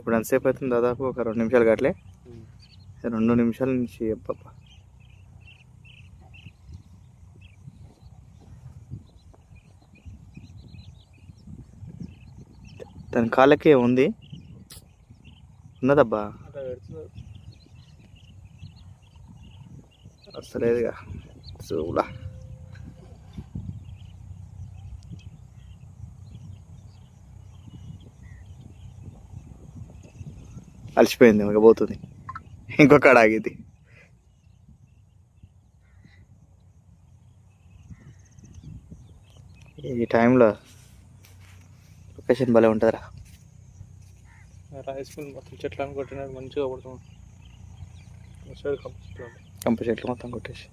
ఇప్పుడు ఎంతసేపు అవుతుంది? దాదాపు ఒక 2 నిమిషాలు కావట్లే. 2 నిమిషాల నుంచి అబ్బబ్బా. తన కాళ్ళకి ఉంది, ఉన్నదబ్బా, వస్తలేదుగా చూడా. అలసిపోయింది, ఇక పోతుంది. ఇంకొక ఆగింది. ఈ టైంలో లొకేషన్ భలే ఉంటుందిరా. రైస్ మిల్ మొత్తం చెట్లు కొట్టినట్టు మంచిగా పడుతుంది. కంప చెట్లు మొత్తం కొట్టేసి